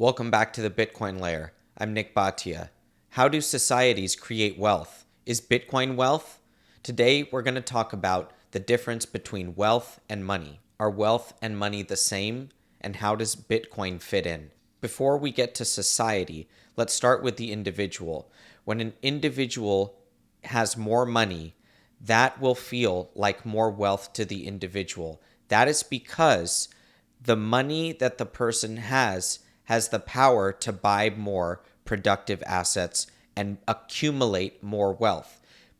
Welcome back to the Bitcoin Layer. I'm Nick Bhatia. How do societies create wealth? Is Bitcoin wealth? Today, we're going to talk about the difference between wealth and money. Are wealth and money the same? And how does Bitcoin fit in? Before we get to society, let's start with the individual. When an individual has more money, that will feel like more wealth to the individual. That is because the money that the person has the power to buy more productive assets and accumulate more wealth.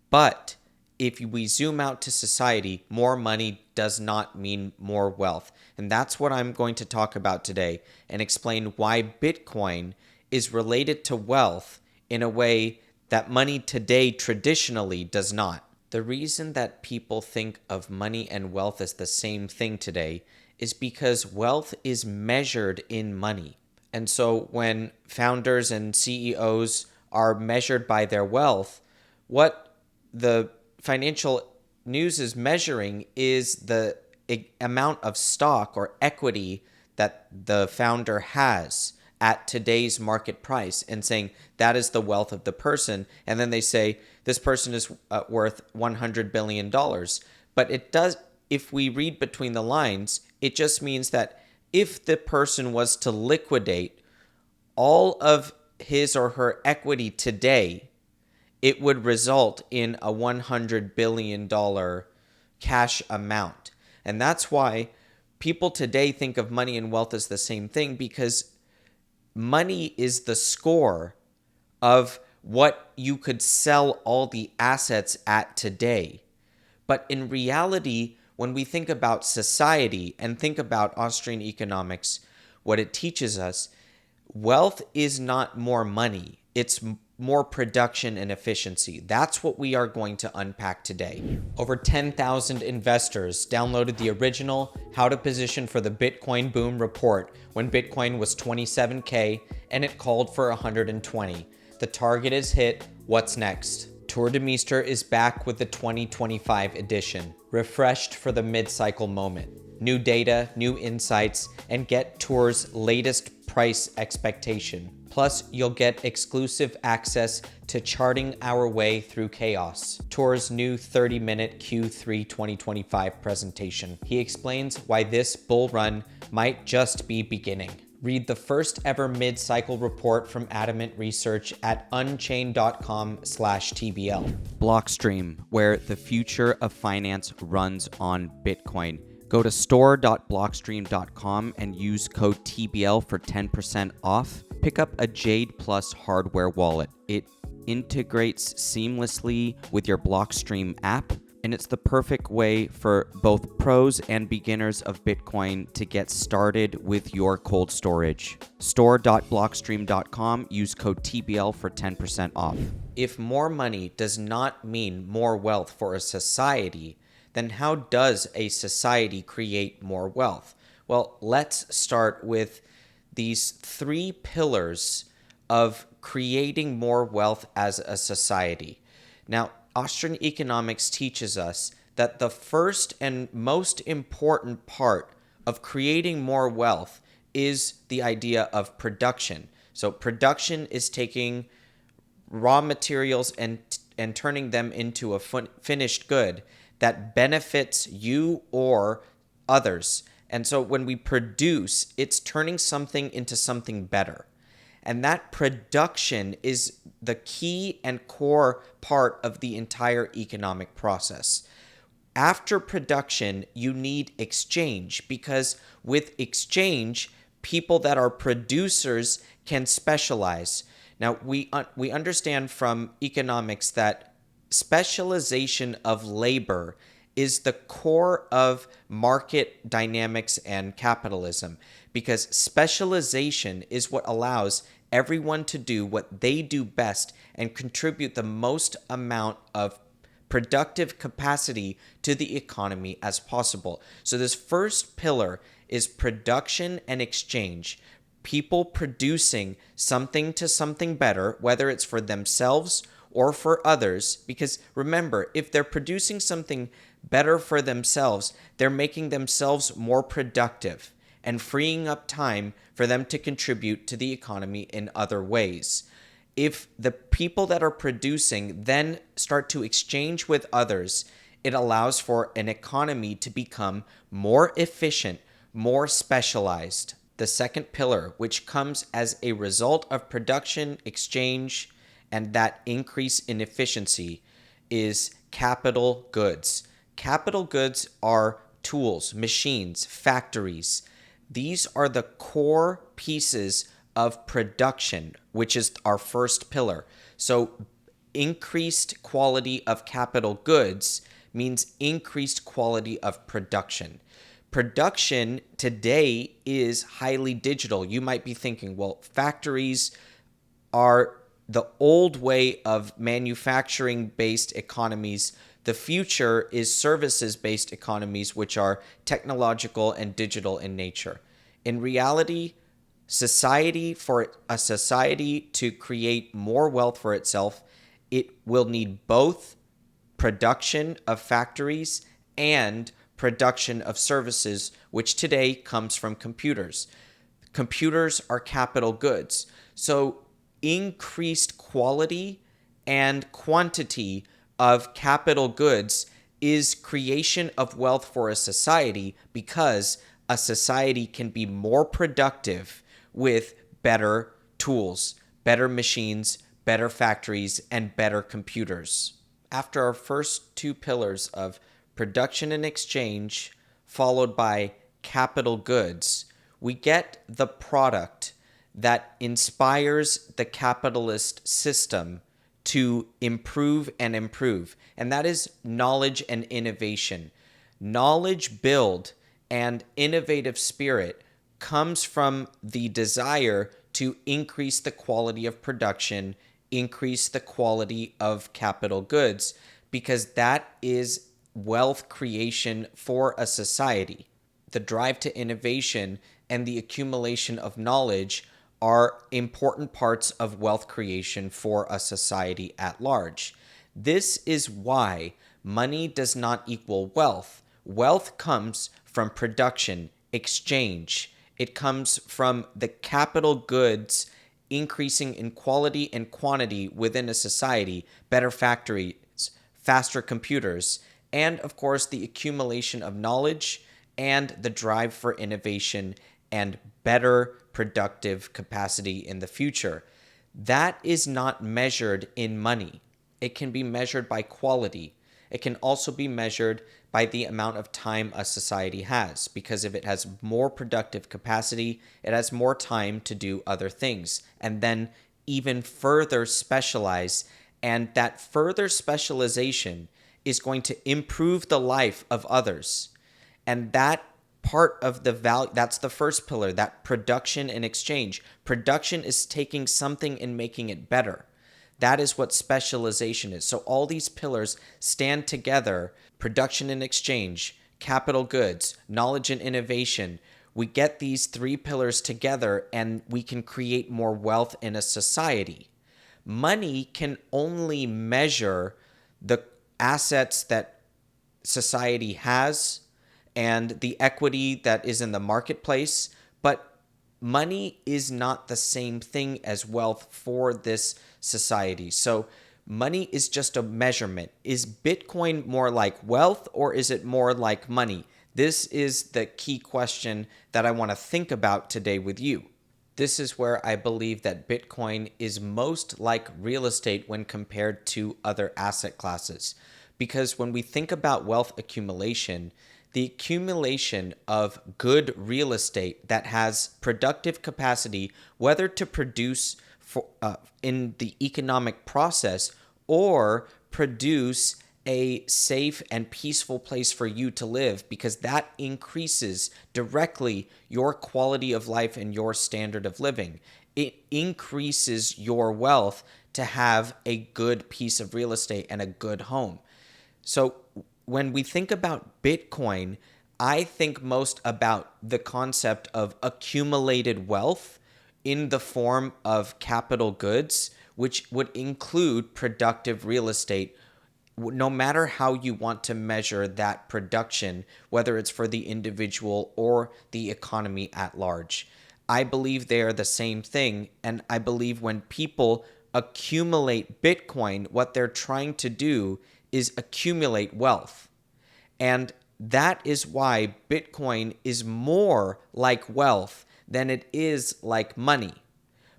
But if we zoom out to society, more money does not mean more wealth. And that's what I'm going to talk about today and explain why Bitcoin is related to wealth in a way that money today traditionally does not. The reason that people think of money and wealth as the same thing today is because wealth is measured in money. And so when founders and CEOs are measured by their wealth, what the financial news is measuring is the amount of stock or equity that the founder has at today's market price and saying that is the wealth of the person. And then they say this person is worth $100 billion. But it does, if we read between the lines, it just means that if the person was to liquidate all of his or her equity today, it would result in a $100 billion cash amount. And that's why people today think of money and wealth as the same thing, because money is the score of what you could sell all the assets at today. But in reality, when we think about society and think about Austrian economics, what it teaches us, wealth is not more money. It's more production and efficiency. That's what we are going to unpack today. Over 10,000 investors downloaded the original How to Position for the Bitcoin Boom report when Bitcoin was 27K and it called for 120. The target is hit. What's next? Tour de Meester is back with the 2025 edition, refreshed for the mid-cycle moment. New data, new insights, and get Tour's latest price expectation. Plus, you'll get exclusive access to charting our way through chaos. Tour's new 30-minute Q3 2025 presentation. He explains why this bull run might just be beginning. Read the first ever mid-cycle report from Adamant Research at unchain.com/TBL. Blockstream, where the future of finance runs on Bitcoin. Go to store.blockstream.com and use code TBL for 10% off. Pick up a Jade Plus hardware wallet. It integrates seamlessly with your Blockstream app, and it's the perfect way for both pros and beginners of Bitcoin to get started with your cold storage. Store.blockstream.com, use code TBL for 10% off. If more money does not mean more wealth for a society, then how does a society create more wealth? Well, let's start with these three pillars of creating more wealth as a society. Now, Austrian economics teaches us that the first and most important part of creating more wealth is the idea of production. So production is taking raw materials and turning them into a finished good that benefits you or others. And so when we produce, it's turning something into something better. And that production is the key and core part of the entire economic process. After production, you need exchange, because with exchange, people that are producers can specialize. Now, we understand from economics that specialization of labor is the core of market dynamics and capitalism, because specialization is what allows everyone to do what they do best and contribute the most amount of productive capacity to the economy as possible. So this first pillar is production and exchange. People producing something to something better, whether it's for themselves or for others, because remember, if they're producing something better for themselves, they're making themselves more productive and freeing up time for for them to contribute to the economy in other ways. If the people that are producing then start to exchange with others, it allows for an economy to become more efficient, more specialized. The second pillar, which comes as a result of production, exchange, and that increase in efficiency, is capital goods. Capital goods are tools, machines, factories. These are the core pieces of production, which is our first pillar. So increased quality of capital goods means increased quality of production. Production today is highly digital. You might be thinking, well, factories are the old way of manufacturing-based economies. The future is services-based economies, which are technological and digital in nature. In reality, for a society to create more wealth for itself, it will need both production of factories and production of services, which today comes from computers. Computers are capital goods. So increased quality and quantity of capital goods is creation of wealth for a society, because a society can be more productive with better tools, better machines, better factories, and better computers. After our first two pillars of production and exchange, followed by capital goods, we get the product that inspires the capitalist system to improve and improve, and that is knowledge and innovation. Knowledge build and innovative spirit comes from the desire to increase the quality of production, increase the quality of capital goods, because that is wealth creation for a society. The drive to innovation and the accumulation of knowledge are important parts of wealth creation for a society at large. This is why money does not equal wealth. Wealth comes from production, exchange. It comes from the capital goods increasing in quality and quantity within a society, better factories, faster computers, and of course the accumulation of knowledge and the drive for innovation and better productive capacity in the future. That is not measured in money. It can be measured by quality. It can also be measured by the amount of time a society has, because if it has more productive capacity, it has more time to do other things, and then even further specialize. And that further specialization is going to improve the life of others. And that part of the value, that's the first pillar, that production and exchange. Production is taking something and making it better. That is what specialization is. So all these pillars stand together: production and exchange, capital goods, knowledge and innovation. We get these three pillars together and we can create more wealth in a society. Money can only measure the assets that society has and the equity that is in the marketplace, but money is not the same thing as wealth for this society. So money is just a measurement. Is Bitcoin more like wealth, or is it more like money? This is the key question that I want to think about today with you. This is where I believe that Bitcoin is most like real estate when compared to other asset classes. Because when we think about wealth accumulation, the accumulation of good real estate that has productive capacity, whether to produce in the economic process or produce a safe and peaceful place for you to live, because that increases directly your quality of life and your standard of living. It increases your wealth to have a good piece of real estate and a good home. So when we think about Bitcoin, I think most about the concept of accumulated wealth in the form of capital goods, which would include productive real estate, no matter how you want to measure that production, whether it's for the individual or the economy at large. I believe they are the same thing. And I believe when people accumulate Bitcoin, what they're trying to do is accumulate wealth. And that is why Bitcoin is more like wealth than it is like money.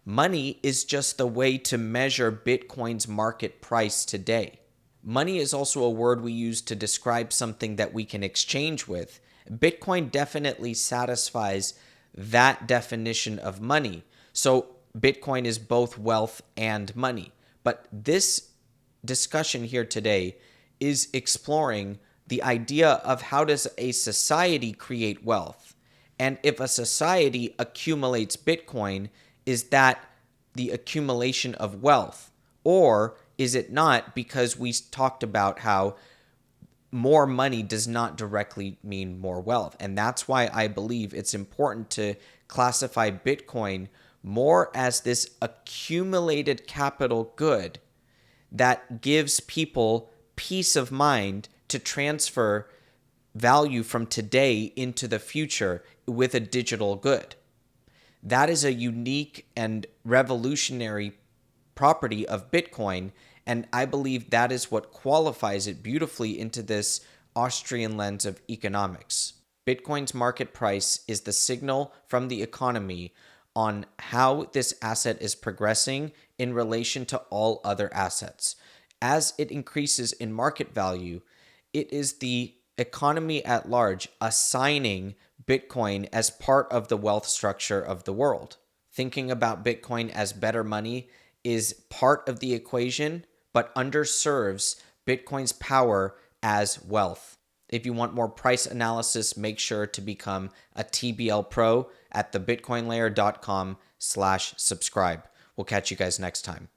Money is just the way to measure Bitcoin's market price today. Money is also a word we use to describe something that we can exchange with. Bitcoin definitely satisfies that definition of money. So Bitcoin is both wealth and money. But this discussion here today is exploring the idea of how does a society create wealth? And if a society accumulates Bitcoin, is that the accumulation of wealth? Or is it not, because we talked about how more money does not directly mean more wealth? And that's why I believe it's important to classify Bitcoin more as this accumulated capital good that gives people peace of mind to transfer value from today into the future with a digital good. That is a unique and revolutionary property of Bitcoin, and I believe that is what qualifies it beautifully into this Austrian lens of economics. Bitcoin's market price is the signal from the economy on how this asset is progressing in relation to all other assets. As it increases in market value, it is the economy at large assigning Bitcoin as part of the wealth structure of the world. Thinking about Bitcoin as better money is part of the equation, but underserves Bitcoin's power as wealth. If you want more price analysis, make sure to become a TBL Pro at thebitcoinlayer.com/subscribe. We'll catch you guys next time.